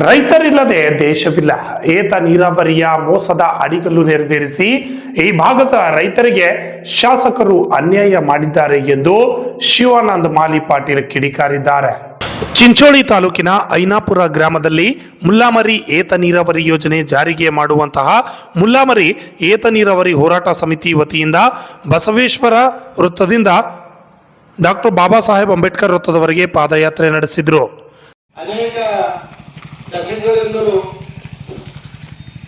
ರೈತರಿಲ್ಲದೆ ದೇಶವಿಲ್ಲ. ಏತ ನೀರಾವರಿಯ ಮೋಸದ ಅಡಿಗಲ್ಲು ನೆರವೇರಿಸಿ ಈ ಭಾಗದ ರೈತರಿಗೆ ಶಾಸಕರು ಅನ್ಯಾಯ ಮಾಡಿದ್ದಾರೆ ಎಂದು ಶಿವಾನಂದ ಮಾಲಿ ಪಾಟೀಲ್ ಕಿಡಿಕಾರಿದ್ದಾರೆ. ಚಿಂಚೋಳಿ ತಾಲೂಕಿನ ಐನಾಪುರ ಗ್ರಾಮದಲ್ಲಿ ಮುಲ್ಲಾಮರಿ ಏತ ನೀರಾವರಿ ಯೋಜನೆ ಜಾರಿಗೆ ಮಾಡುವಂತಹ ಮುಲ್ಲಾಮರಿ ಏತ ನೀರಾವರಿ ಹೋರಾಟ ಸಮಿತಿ ವತಿಯಿಂದ ಬಸವೇಶ್ವರ ವೃತ್ತದಿಂದ ಡಾಕ್ಟರ್ ಬಾಬಾ ಸಾಹೇಬ್ ಅಂಬೇಡ್ಕರ್ ವೃತ್ತದವರೆಗೆ ಪಾದಯಾತ್ರೆ ನಡೆಸಿದರು. ಅನೇಕ ದಶಕಗಳಿಂದಲೂ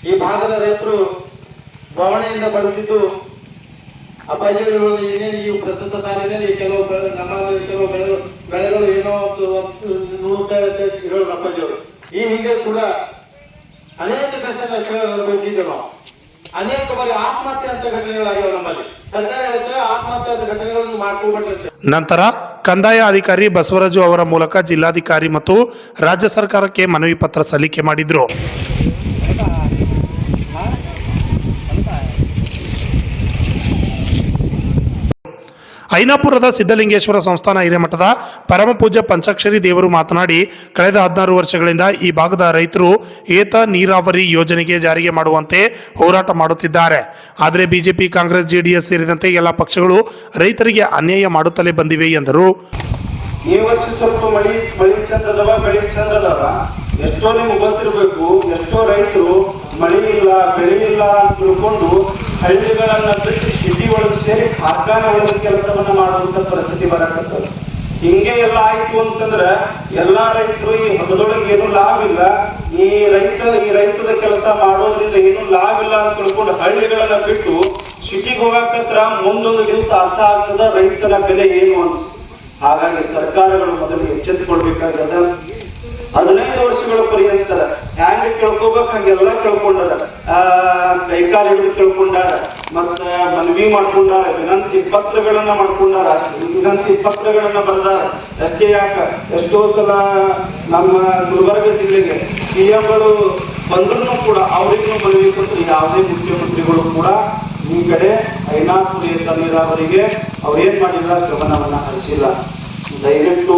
ಈ ಭಾಗದ ರೈತರು ಬವಣೆಯಿಂದ ಬರುತ್ತಿದ್ದು ಅಪಾಯಗಳು ಏನೇನು ಈ ಪ್ರಸ್ತುತ ಸಾಲಿನಲ್ಲಿ ಕೆಲವು ಬೆಳೆಗಳು ಏನೋ 100 ಇರೋದು ಅಪ್ಪಾಜಿಯವರು. ಈ ಹಿಂದೆ ಕೂಡ ಅನೇಕ ಕಷ್ಟ ನಷ್ಟಗಳನ್ನು ಅನುಭವಿಸಿದ್ದೇವೆ ನಾವು. ಅನೇಕ ಬಾರಿ ಆತ್ಮಹತ್ಯೆ ಅಂತ ಘಟನೆಗಳಾಗಿವೆ ನಮ್ಮಲ್ಲಿ. ಸರ್ಕಾರ ಹೇಳುತ್ತೆ ಆತ್ಮಹತ್ಯೆ ಅಂತ ಘಟನೆಗಳನ್ನು ಮಾಡ್ಕೊಳ್ಬೇಕಂತೆ. ನಂತರ ಕಂದಾಯ ಅಧಿಕಾರಿ ಬಸವರಾಜು ಅವರ ಮೂಲಕ ಜಿಲ್ಲಾಧಿಕಾರಿ ಮತ್ತು ರಾಜ್ಯ ಸರ್ಕಾರಕ್ಕೆ ಮನವಿ ಪತ್ರ ಸಲ್ಲಿಕೆ ಮಾಡಿದ್ರು. ಐನಾಪುರದ ಸಿದ್ಧಲಿಂಗೇಶ್ವರ ಸಂಸ್ಥಾನ ಹಿರೇಮಠದ ಪರಮಪೂಜ್ಯ ಪಂಚಾಕ್ಷರಿ ದೇವರು ಮಾತನಾಡಿ, ಕಳೆದ 16 ವರ್ಷಗಳಿಂದ ಈ ಭಾಗದ ರೈತರು ಏತ ನೀರಾವರಿ ಯೋಜನೆಗೆ ಜಾರಿಗೆ ಮಾಡುವಂತೆ ಹೋರಾಟ ಮಾಡುತ್ತಿದ್ದಾರೆ. ಆದರೆ ಬಿಜೆಪಿ, ಕಾಂಗ್ರೆಸ್, ಜೆಡಿಎಸ್ ಸೇರಿದಂತೆ ಎಲ್ಲ ಪಕ್ಷಗಳು ರೈತರಿಗೆ ಅನ್ಯಾಯ ಮಾಡುತ್ತಲೇ ಬಂದಿವೆ ಎಂದರು. ಈ ವರ್ಷ ಸ್ವಲ್ಪ ಮಳಿ ಚಂದದವ, ಬೆಳೆ ಚಂದದವ. ಎಷ್ಟೋ ನಿಮ್ಗೆ ಗೊತ್ತಿರಬೇಕು, ಎಷ್ಟೋ ರೈತರು ಮಳಿ ಇಲ್ಲ, ಬೆಳೆ ಇಲ್ಲ ಅಂತ ತಿಳ್ಕೊಂಡು ಹಳ್ಳಿಗಳನ್ನ ಬಿಟ್ಟು ಸಿಟಿ ಒಳಗೆ ಸೇರಿ ಕಾರ್ಖಾನೆ ಒಳಗೆ ಕೆಲಸವನ್ನ ಮಾಡುವಂತ ಪರಿಸ್ಥಿತಿ ಬರಕತ್ತದ. ಹಿಂಗೆ ಎಲ್ಲ ಆಯ್ತು ಅಂತಂದ್ರೆ ಎಲ್ಲಾ ರೈತರು ಈ ಹೊಲದೊಳಗೆ ಏನು ಲಾಭ ಇಲ್ಲ, ಈ ರೈತದ ಕೆಲಸ ಮಾಡೋದ್ರಿಂದ ಏನು ಲಾಭ ಇಲ್ಲ ಅಂತ ತಿಳ್ಕೊಂಡು ಹಳ್ಳಿಗಳನ್ನ ಬಿಟ್ಟು ಸಿಟಿಗೆ ಹೋಗಕತ್ರ ಮುಂದೊಂದು ದಿವಸ ಅರ್ಥ ಆಗ್ತದ ರೈತನ ಬೆಲೆ ಏನು ಅಂತ. ಹಾಗಾಗಿ ಸರ್ಕಾರಗಳು ಮೊದಲು ಎಚ್ಚೆತ್ತುಕೊಳ್ಬೇಕಾಗದ. 15 ವರ್ಷಗಳ ಪರ್ಯಂತರ ಹ್ಯಾಂಗ ಕೇಳ್ಕೋಬೇಕು ಹಂಗೆಲ್ಲ ಕೇಳ್ಕೊಂಡಾರ, ಕೈಕಾಲು ಹಿಡಿದು ಕೇಳ್ಕೊಂಡಾರ, ಮತ್ತ ಮನವಿ ಮಾಡ್ಕೊಂಡಾರ, ವಿನಂತಿ ಪತ್ರಗಳನ್ನ ಮಾಡ್ಕೊಂಡಾರ, ವಿನಂತಿ ಪತ್ರಗಳನ್ನ ಬರ್ದಾರ. ಅಷ್ಟೇ ಯಾಕ ಎಷ್ಟೋ ಸಲ ನಮ್ಮ ಗುಲ್ಬರ್ಗ ಜಿಲ್ಲೆಗೆ ಸಿಎಂಗಳು ಬಂದ್ರು ಕೂಡ ಅವರಿಗೂ ಮನವಿ ಕೊಟ್ಟರು. ಯಾವುದೇ ಮುಖ್ಯಮಂತ್ರಿಗಳು ಕೂಡ ಈ ಕಡೆ ಐನಾಪುರ ಏತ ನೀರಾವರಿಗೆ ಅವ್ರೇನ್ ಮಾಡಿಲ್ಲ, ಗಮನವನ್ನ ಹರಿಸಿಲ್ಲ. ದಯವಿಟ್ಟು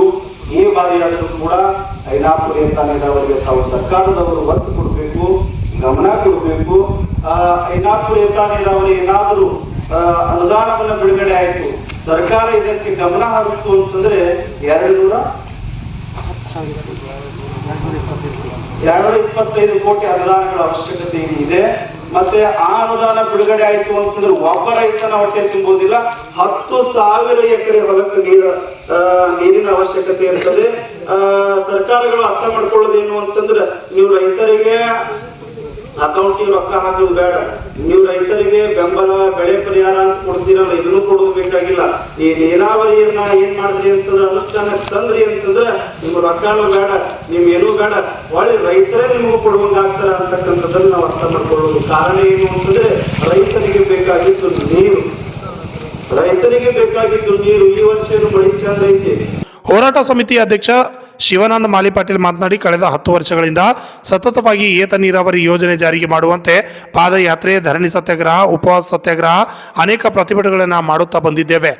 ಈ ಬಾರಿಯಾದರೂ ಕೂಡ ಐನಾಪುರ ಏತ ನೀರಾವರಿಗೆ ತಾವು ಸರ್ಕಾರದವರು ಒತ್ತು ಕೊಡಬೇಕು, ಗಮನ ಕೊಡಬೇಕು. ಐನಾಪುರ ಏತ ನೀರಾವರಿ ಏನಾದರೂ ಅನುದಾನವನ್ನು ಬಿಡುಗಡೆ ಆಯಿತು, ಸರ್ಕಾರ ಇದಕ್ಕೆ ಗಮನ ಹರಿಸ್ತು ಅಂತಂದ್ರೆ 225 ಕೋಟಿ ಅನುದಾನಗಳ ಅವಶ್ಯಕತೆ ಇದೆ. ಮತ್ತೆ ಆ ಅನುದಾನ ಬಿಡುಗಡೆ ಆಯ್ತು ಅಂತಂದ್ರೆ ಒಬ್ಬ ರೈತನ ಹೊಟ್ಟೆ ತುಂಬುವುದಿಲ್ಲ, 10,000 ಎಕರೆ ಹೊಲಕ್ಕೆ ನೀರಿನ ಅವಶ್ಯಕತೆ ಇರ್ತದೆ. ಸರ್ಕಾರಗಳು ಅರ್ಥ ಮಾಡ್ಕೊಳ್ಳೋದೇನು ಅಂತಂದ್ರೆ, ನೀವು ರೈತರಿಗೆ ಅಕೌಂಟಿಗೆ ರೊಕ್ಕ ಹಾಕೋದು ಬೇಡ, ನೀವು ರೈತರಿಗೆ ಬೆಂಬಲ ಬೆಳೆ ಪರಿಹಾರ ಅಂತ ಕೊಡ್ತೀರಲ್ಲ, ಇದನ್ನು ಕೊಡೋದು ಬೇಕಾಗಿಲ್ಲ. ಈ ನೀರಾವರಿಯನ್ನ ಏನ್ ಮಾಡಿದ್ರಿ ಅಂತಂದ್ರೆ ಅನುಷ್ಠಾನಕ್ಕೆ ತಂದ್ರಿ ಅಂತಂದ್ರೆ ನಿಮ್ಗೆ ರೊಕ್ಕನೂ ಬೇಡ, ನಿಮ್ ಏನೂ ಬೇಡ, ಒಳ್ಳೆ ರೈತರೇ ನಿಮಗೂ ಕೊಡುವಂಗ ಆಗ್ತಾರ ಅಂತಕ್ಕಂಥದ್ದನ್ನು ನಾವು ಅರ್ಥ ಮಾಡ್ಕೊಳ್ಳೋದು. ಕಾರಣ ಏನು ಅಂತಂದ್ರೆ ರೈತರಿಗೆ ಬೇಕಾಗಿದ್ದು ನೀರು, ರೈತರಿಗೆ ಬೇಕಾಗಿದ್ದು ನೀರು. ಈ ವರ್ಷ ಮಳಿ ಚಂದ ಐತಿ. ಹೋರಾಟ ಸಮಿತಿ ಅಧ್ಯಕ್ಷ ಶಿವಾನಂದ ಮಾಲಿ ಪಾಟೀಲ್ ಮಾತನಾಡಿ, ಕಳೆದ 10 ವರ್ಷಗಳಿಂದ ಸತತವಾಗಿ ಏತ ನೀರಾವರಿ ಯೋಜನೆ ಜಾರಿಗೆ ಮಾಡುವಂತೆ ಪಾದಯಾತ್ರೆ, ಧರಣಿ ಸತ್ಯಾಗ್ರಹ, ಉಪವಾಸ ಸತ್ಯಾಗ್ರಹ, ಅನೇಕ ಪ್ರತಿಭಟನೆಗಳನ್ನು ಮಾಡುತ್ತಾ ಬಂದಿದ್ದೇವೆ.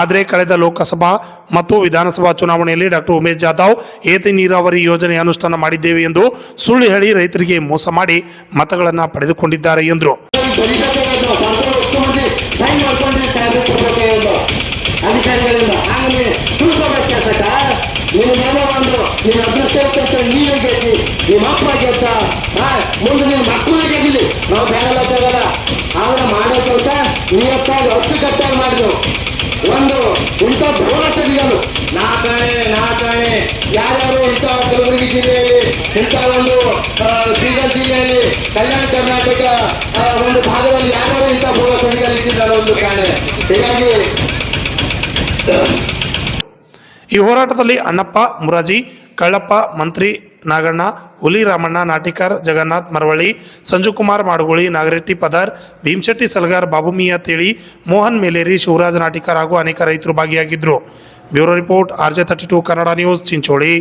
ಆದರೆ ಕಳೆದ ಲೋಕಸಭಾ ಮತ್ತು ವಿಧಾನಸಭಾ ಚುನಾವಣೆಯಲ್ಲಿ ಡಾಕ್ಟರ್ ಉಮೇಶ್ ಜಾಧವ್ ಏತ ನೀರಾವರಿ ಯೋಜನೆ ಅನುಷ್ಠಾನ ಮಾಡಿದ್ದೇವೆ ಎಂದು ಸುಳ್ಳು ಹೇಳಿ ರೈತರಿಗೆ ಮೋಸ ಮಾಡಿ ಮತಗಳನ್ನು ಪಡೆದುಕೊಂಡಿದ್ದಾರೆ ಎಂದರು. ಅಧಿಕಾರಿಗಳಿಂದ ಆಗಲಿ ತಿಳ್ಕೊಬೇಕಂತ ನೀನು ಏನೋ ಒಂದು ನೀನು ಅದೃಷ್ಟ ನೀನು ಗೆದ್ದಿ, ನಿಮ್ಮ ಅಪ್ಪ ಗೆದ್ದ, ಮುಂದೆ ನಿನ್ನ ಮಕ್ಕಳು ಗೆದ್ದಿಲಿ, ನಾವು ಬೇಡಲ್ಲ ತಗಲ್ಲ. ಆದ್ರೆ ಮಾಡೋಕ್ಕಂತ ನೀವತ್ತಾಗಿ ಅಚ್ಚುಕಟ್ಟಾಗಿ ಮಾಡಿದೆವು. ಒಂದು ಇಂಥ ಹೋರಾಟದಿಗಳು ನಾ ಕಾಣೆ ಯಾರ್ಯಾರು ಇಂಥ ಕಲಬುರಗಿ ಜಿಲ್ಲೆಯಲ್ಲಿ, ಇಂಥ ಒಂದು ಬೀದರ್ ಜಿಲ್ಲೆಯಲ್ಲಿ, ಕಲ್ಯಾಣ ಕರ್ನಾಟಕ ಒಂದು ಭಾಗದಲ್ಲಿ ಯಾರ್ಯಾರು ಇಂಥ ಹೋರಾಟದಿಗಳಿದ್ದಾರೆ ಒಂದು ಕಾಣೆ. ಹೀಗಾಗಿ ಈ ಹೋರಾಟದಲ್ಲಿ ಅಣ್ಣಪ್ಪ ಮುರಾಜಿ, ಕಳ್ಳಪ್ಪ, ಮಂತ್ರಿ ನಾಗಣ್ಣ, ಹುಲಿ ರಾಮಣ್ಣ, ನಾಟಿಕರ್, ಜಗನ್ನಾಥ್ ಮರವಳ್ಳಿ, ಸಂಜುಕುಮಾರ್ ಮಾಡುಗುಳಿ, ನಾಗರೆಟ್ಟಿ ಪದರ್, ಭೀಮಶೆಟ್ಟಿ ಸಲ್ಗಾರ್, ಬಾಬುಮಿಯಾ ತೇಳಿ, ಮೋಹನ್ ಮೇಲೇರಿ, ಶಿವರಾಜ್ ನಾಟಿಕರ್ ಹಾಗೂ ಅನೇಕ ರೈತರು ಭಾಗಿಯಾಗಿದ್ದರು. Bureau report, RJ32 Kannada news, Chincholi.